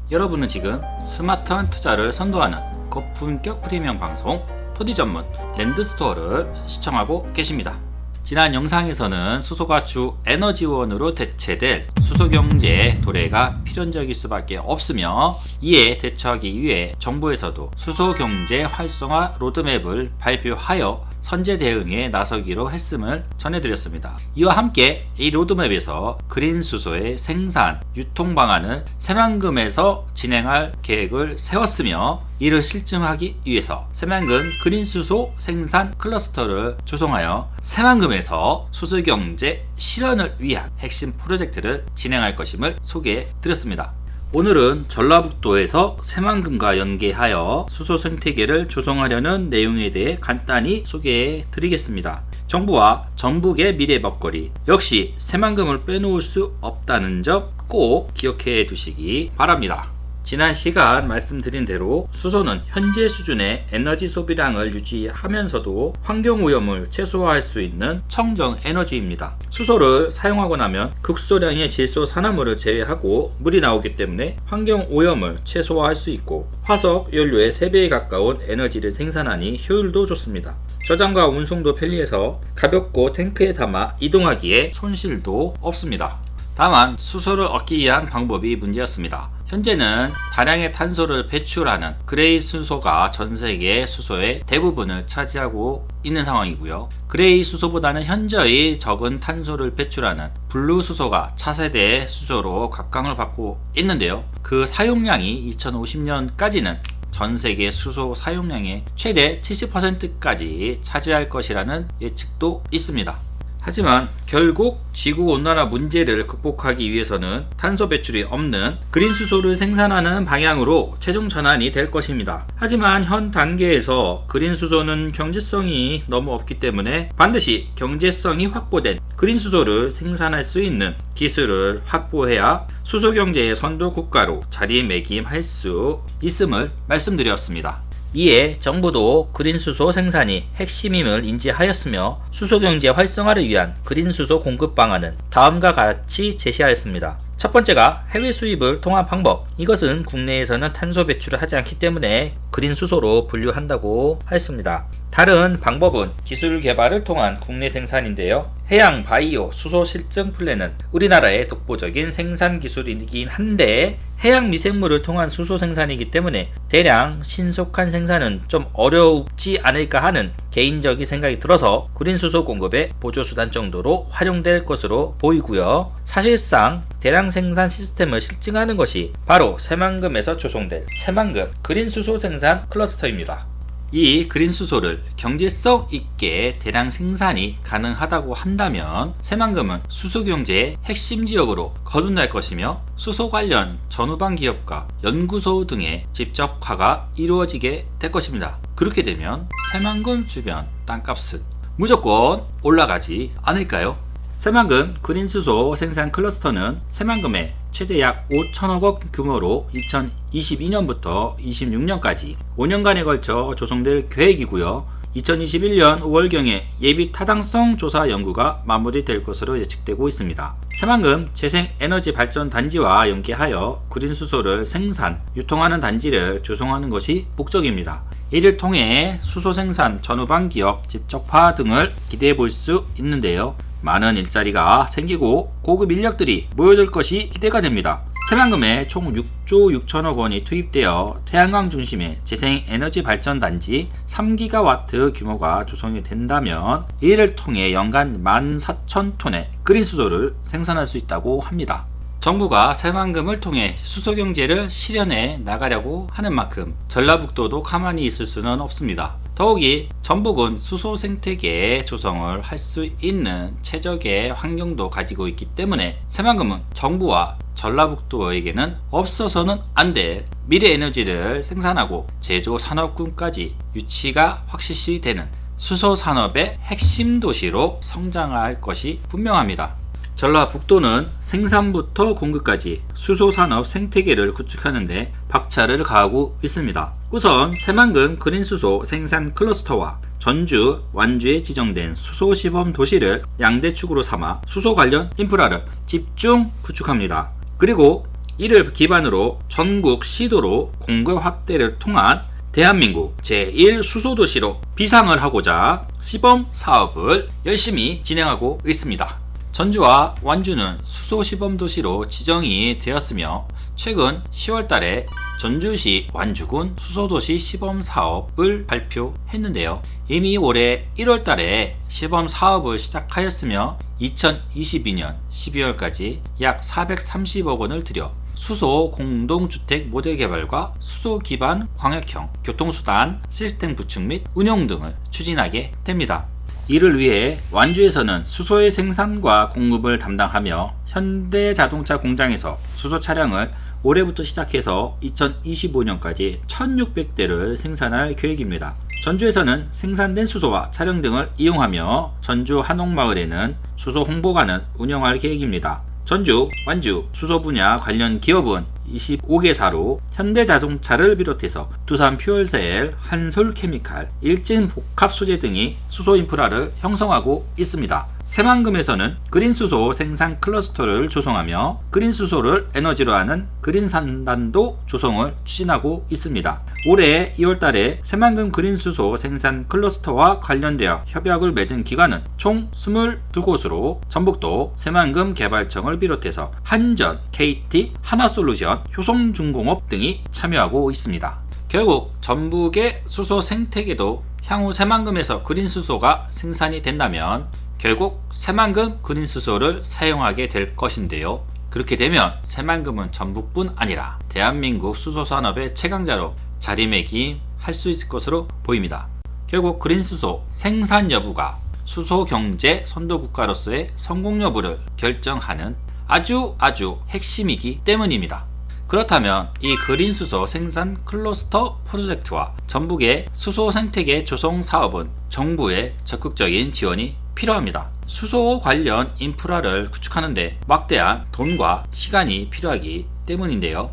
여러분은 지금 스마트한 투자를 선도하는 고품격 프리미엄 방송 토지 전문 랜드스토어를 시청하고 계십니다. 지난 영상에서는 수소가 주 에너지원으로 대체될 수소경제 도래가 필연적일 수밖에 없으며, 이에 대처하기 위해 정부에서도 수소경제 활성화 로드맵을 발표하여 선제 대응에 나서기로 했음을 전해드렸습니다. 이와 함께 이 로드맵에서 그린 수소의 생산, 유통 방안을 새만금에서 진행할 계획을 세웠으며, 이를 실증하기 위해서 새만금 그린 수소 생산 클러스터를 조성하여 새만금에서 수소경제 실현을 위한 핵심 프로젝트를 진행할 것임을 소개해 드렸습니다. 오늘은 전라북도에서 새만금과 연계하여 수소 생태계를 조성하려는 내용에 대해 간단히 소개해 드리겠습니다. 정부와 전북의 미래 먹거리, 역시 새만금을 빼놓을 수 없다는 점 꼭 기억해 두시기 바랍니다. 지난 시간 말씀드린 대로 수소는 현재 수준의 에너지 소비량을 유지하면서도 환경오염을 최소화할 수 있는 청정 에너지입니다. 수소를 사용하고 나면 극소량의 질소 산화물을 제외하고 물이 나오기 때문에 환경오염을 최소화할 수 있고, 화석 연료의 3배에 가까운 에너지를 생산하니 효율도 좋습니다. 저장과 운송도 편리해서 가볍고 탱크에 담아 이동하기에 손실도 없습니다. 다만 수소를 얻기 위한 방법이 문제였습니다. 현재는 다량의 탄소를 배출하는 그레이 수소가 전 세계 수소의 대부분을 차지하고 있는 상황이고요. 그레이 수소보다는 현저히 적은 탄소를 배출하는 블루 수소가 차세대 수소로 각광을 받고 있는데요. 그 사용량이 2050년까지는 전 세계 수소 사용량의 최대 70%까지 차지할 것이라는 예측도 있습니다. 하지만 결국 지구온난화 문제를 극복하기 위해서는 탄소 배출이 없는 그린 수소를 생산하는 방향으로 최종 전환이 될 것입니다. 하지만 현 단계에서 그린 수소는 경제성이 너무 없기 때문에 반드시 경제성이 확보된 그린 수소를 생산할 수 있는 기술을 확보해야 수소 경제의 선도 국가로 자리매김할 수 있음을 말씀드렸습니다. 이에 정부도 그린 수소 생산이 핵심임을 인지하였으며, 수소 경제 활성화를 위한 그린 수소 공급 방안은 다음과 같이 제시하였습니다. 첫 번째가 해외 수입을 통한 방법. 이것은 국내에서는 탄소 배출을 하지 않기 때문에 그린 수소로 분류한다고 하였습니다. 다른 방법은 기술 개발을 통한 국내 생산인데요. 해양 바이오 수소 실증 플랜은 우리나라의 독보적인 생산 기술이긴 한데, 해양 미생물을 통한 수소 생산이기 때문에 대량 신속한 생산은 좀 어렵지 않을까 하는 개인적인 생각이 들어서 그린 수소 공급의 보조수단 정도로 활용될 것으로 보이고요. 사실상 대량 생산 시스템을 실증하는 것이 바로 새만금에서 조성될 새만금 그린 수소 생산 클러스터입니다. 이 그린 수소를 경제성 있게 대량 생산이 가능하다고 한다면 새만금은 수소 경제의 핵심 지역으로 거듭날 것이며, 수소 관련 전후방 기업과 연구소 등의 집적화가 이루어지게 될 것입니다. 그렇게 되면 새만금 주변 땅값은 무조건 올라가지 않을까요? 새만금 그린 수소 생산 클러스터는 새만금의 최대 약 5천억 원 규모로 2022년부터 26년까지 5년간에 걸쳐 조성될 계획이고요. 2021년 5월경에 예비 타당성 조사 연구가 마무리될 것으로 예측되고 있습니다. 새만금 재생에너지 발전 단지와 연계하여 그린 수소를 생산, 유통하는 단지를 조성하는 것이 목적입니다. 이를 통해 수소 생산 전후방 기업 집적화 등을 기대해 볼 수 있는데요. 많은 일자리가 생기고 고급 인력들이 모여들 것이 기대가 됩니다. 새만금에 총 6조 6천억 원이 투입되어 태양광 중심의 재생에너지 발전단지 3기가와트 규모가 조성이 된다면, 이를 통해 연간 14,000톤의 그린 수소를 생산할 수 있다고 합니다. 정부가 새만금을 통해 수소 경제를 실현해 나가려고 하는 만큼 전라북도도 가만히 있을 수는 없습니다. 더욱이 전북은 수소 생태계 조성을 할 수 있는 최적의 환경도 가지고 있기 때문에 새만금은 정부와 전라북도에게는 없어서는 안 될 미래 에너지를 생산하고 제조 산업군까지 유치가 확실시 되는 수소 산업의 핵심 도시로 성장할 것이 분명합니다. 전라북도는 생산부터 공급까지 수소산업 생태계를 구축하는데 박차를 가하고 있습니다. 우선 새만금 그린수소 생산 클러스터와 전주, 완주에 지정된 수소 시범 도시를 양대축으로 삼아 수소 관련 인프라를 집중 구축합니다. 그리고 이를 기반으로 전국 시도로 공급 확대를 통한 대한민국 제1수소도시로 비상을 하고자 시범 사업을 열심히 진행하고 있습니다. 전주와 완주는 수소 시범도시로 지정이 되었으며 최근 10월 달에 전주시 완주군 수소도시 시범 사업을 발표했는데요. 이미 올해 1월 달에 시범 사업을 시작하였으며 2022년 12월까지 약 430억 원을 들여 수소 공동주택 모델 개발과 수소 기반 광역형 교통수단 시스템 구축 및 운영 등을 추진하게 됩니다. 이를 위해 완주에서는 수소의 생산과 공급을 담당하며 현대자동차 공장에서 수소 차량을 올해부터 시작해서 2025년까지 1600대를 생산할 계획입니다. 전주에서는 생산된 수소와 차량 등을 이용하며 전주 한옥마을에는 수소 홍보관을 운영할 계획입니다. 전주, 완주 수소 분야 관련 기업은 25개사로 현대자동차를 비롯해서 두산퓨얼셀, 한솔케미칼, 일진복합소재 등이 수소 인프라를 형성하고 있습니다. 새만금에서는 그린수소 생산 클러스터를 조성하며 그린수소를 에너지로 하는 그린산단도 조성을 추진하고 있습니다. 올해 2월달에 새만금 그린수소 생산 클러스터와 관련되어 협약을 맺은 기관은 총 22곳으로 전북도 새만금 개발청을 비롯해서 한전, KT, 하나솔루션, 효성중공업 등이 참여하고 있습니다. 결국 전북의 수소 생태계도 향후 새만금에서 그린수소가 생산이 된다면 결국 새만금 그린수소를 사용하게 될 것인데요. 그렇게 되면 새만금은 전북뿐 아니라 대한민국 수소산업의 최강자로 자리매김할 수 있을 것으로 보입니다. 결국 그린수소 생산 여부가 수소경제 선도국가로서의 성공 여부를 결정하는 아주 핵심이기 때문입니다. 그렇다면 이 그린수소 생산 클러스터 프로젝트와 전북의 수소 생태계 조성 사업은 정부의 적극적인 지원이 필요합니다. 수소 관련 인프라를 구축하는데 막대한 돈과 시간이 필요하기 때문인데요.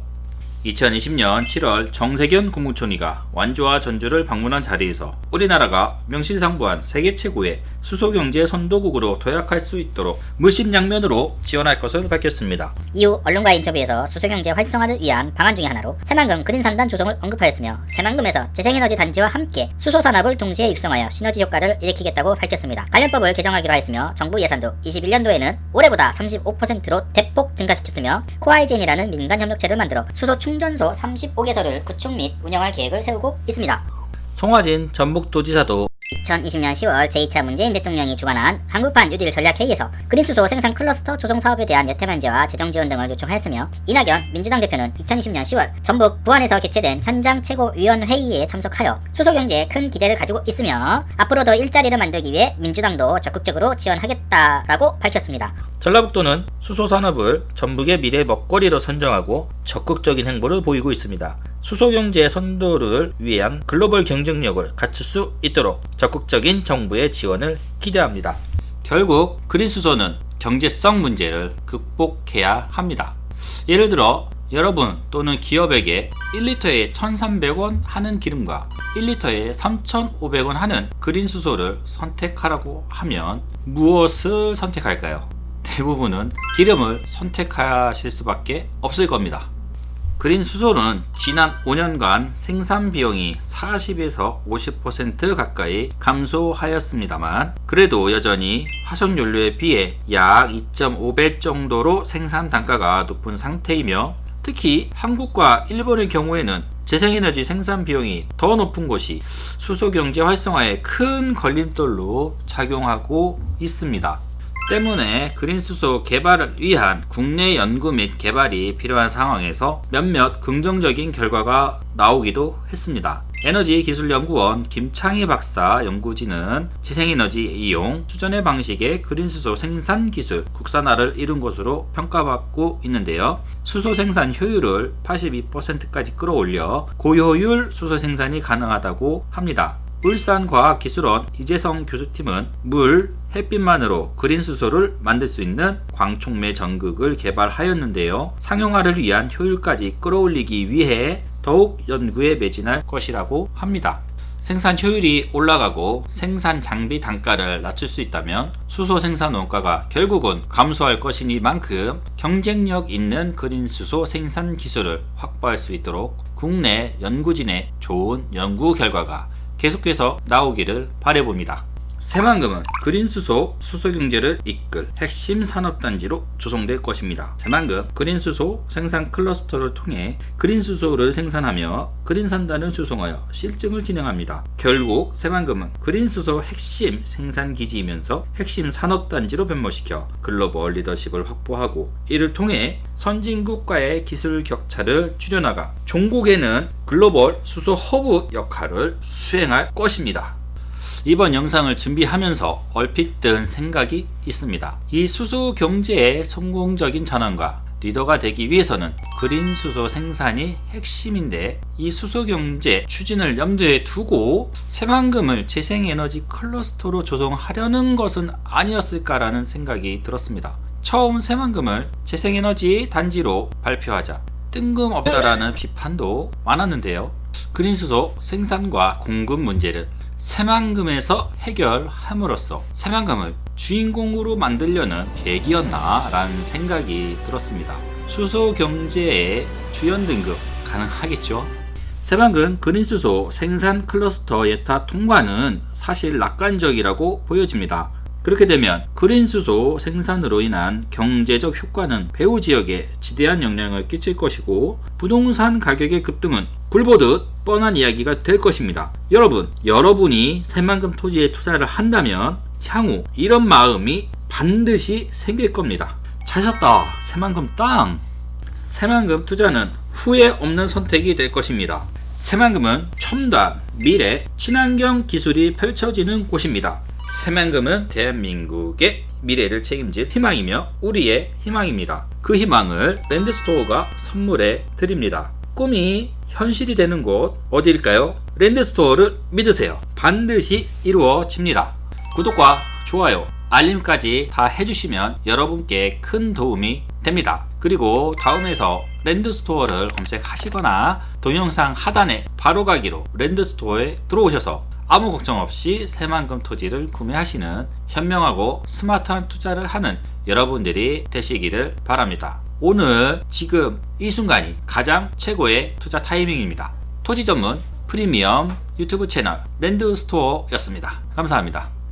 2020년 7월 정세균 국무총리가 완주와 전주를 방문한 자리에서 우리나라가 명실상부한 세계 최고의 수소경제 선도국으로 도약할 수 있도록 물심양면으로 지원할 것을 밝혔습니다. 이후 언론과의 인터뷰에서 수소경제 활성화를 위한 방안 중의 하나로 새만금 그린산단 조성을 언급하였으며 새만금에서 재생에너지 단지와 함께 수소산업을 동시에 육성하여 시너지 효과를 일으키겠다고 밝혔습니다. 관련법을 개정하기로 하였으며 정부 예산도 21년도에는 올해보다 35%로 대폭 증가시켰으며 코아이젠이라는 민간 협력체를 만들어 수소 충전소 35개소를 구축 및 운영할 계획을 세우고 있습니다. 송화진 전북도지사도 2020년 10월 제2차 문재인 대통령이 주관한 한국판 뉴딜 전략회의에서 그린수소 생산 클러스터 조성 사업에 대한 여태 반제와 재정 지원 등을 요청하였으며 이낙연 민주당 대표는 2020년 10월 전북 부안에서 개최된 현장 최고위원회의에 참석하여 수소경제에 큰 기대를 가지고 있으며 앞으로도 일자리를 만들기 위해 민주당도 적극적으로 지원하겠다라고 밝혔습니다. 전라북도는 수소산업을 전북의 미래 먹거리로 선정하고 적극적인 행보를 보이고 있습니다. 수소경제 선도를 위한 글로벌 경쟁력을 갖출 수 있도록 적극적인 정부의 지원을 기대합니다. 결국 그린수소는 경제성 문제를 극복해야 합니다. 예를 들어 여러분 또는 기업에게 1리터에 1,300원 하는 기름과 1리터에 3,500원 하는 그린수소를 선택하라고 하면 무엇을 선택할까요? 대부분은 기름을 선택하실 수밖에 없을 겁니다. 그린수소는 지난 5년간 생산 비용이 40에서 50% 가까이 감소하였습니다만 그래도 여전히 화석연료에 비해 약 2.5배 정도로 생산 단가가 높은 상태이며 특히 한국과 일본의 경우에는 재생에너지 생산 비용이 더 높은 것이 수소경제 활성화에 큰 걸림돌로 작용하고 있습니다. 때문에 그린수소 개발을 위한 국내 연구 및 개발이 필요한 상황에서 몇몇 긍정적인 결과가 나오기도 했습니다. 에너지기술연구원 김창희 박사 연구진은 재생에너지 이용, 수전의 방식의 그린수소 생산 기술 국산화를 이룬 것으로 평가받고 있는데요. 수소 생산 효율을 82%까지 끌어올려 고효율 수소 생산이 가능하다고 합니다. 울산과학기술원 이재성 교수팀은 물, 햇빛만으로 그린수소를 만들 수 있는 광촉매 전극을 개발하였는데요. 상용화를 위한 효율까지 끌어올리기 위해 더욱 연구에 매진할 것이라고 합니다. 생산 효율이 올라가고 생산 장비 단가를 낮출 수 있다면 수소 생산 원가가 결국은 감소할 것이니만큼 경쟁력 있는 그린 수소 생산 기술을 확보할 수 있도록 국내 연구진의 좋은 연구 결과가 계속해서 나오기를 바라봅니다. 새만금은 그린 수소 경제를 이끌 핵심 산업단지로 조성될 것입니다. 새만금 그린 수소 생산 클러스터를 통해 그린 수소를 생산하며 그린 산단을 조성하여 실증을 진행합니다. 결국 새만금은 그린 수소 핵심 생산 기지이면서 핵심 산업단지로 변모시켜 글로벌 리더십을 확보하고 이를 통해 선진국과의 기술 격차를 줄여나가 종국에는 글로벌 수소 허브 역할을 수행할 것입니다. 이번 영상을 준비하면서 얼핏 든 생각이 있습니다. 이 수소 경제의 성공적인 전환과 리더가 되기 위해서는 그린 수소 생산이 핵심인데 이 수소 경제 추진을 염두에 두고 새만금을 재생에너지 클러스터로 조성하려는 것은 아니었을까라는 생각이 들었습니다. 처음 새만금을 재생에너지 단지로 발표하자 뜬금없다라는 비판도 많았는데요. 그린 수소 생산과 공급 문제를 새만금에서 해결함으로써 새만금을 주인공으로 만들려는 계기였나 라는 생각이 들었습니다. 수소 경제의 주연 등급 가능하겠죠? 새만금 그린수소 생산 클러스터 예타 통과는 사실 낙관적이라고 보여집니다. 그렇게 되면 그린수소 생산으로 인한 경제적 효과는 배후 지역에 지대한 영향을 끼칠 것이고 부동산 가격의 급등은 불보듯 뻔한 이야기가 될 것입니다. 여러분이 새만금 토지에 투자를 한다면 향후 이런 마음이 반드시 생길 겁니다. 찾았다, 새만금 땅! 새만금 투자는 후회 없는 선택이 될 것입니다. 새만금은 첨단, 미래, 친환경 기술이 펼쳐지는 곳입니다. 새만금은 대한민국의 미래를 책임질 희망이며 우리의 희망입니다. 그 희망을 랜드스토어가 선물해 드립니다. 꿈이 현실이 되는 곳 어디일까요? 랜드스토어를 믿으세요. 반드시 이루어집니다. 구독과 좋아요, 알림까지 다 해주시면 여러분께 큰 도움이 됩니다. 그리고 다음에서 랜드스토어를 검색하시거나 동영상 하단에 바로 가기로 랜드스토어에 들어오셔서 아무 걱정 없이 새만금 토지를 구매하시는 현명하고 스마트한 투자를 하는 여러분들이 되시기를 바랍니다. 오늘 지금 이 순간이 가장 최고의 투자 타이밍입니다. 토지 전문 프리미엄 유튜브 채널 랜드스토어였습니다. 감사합니다.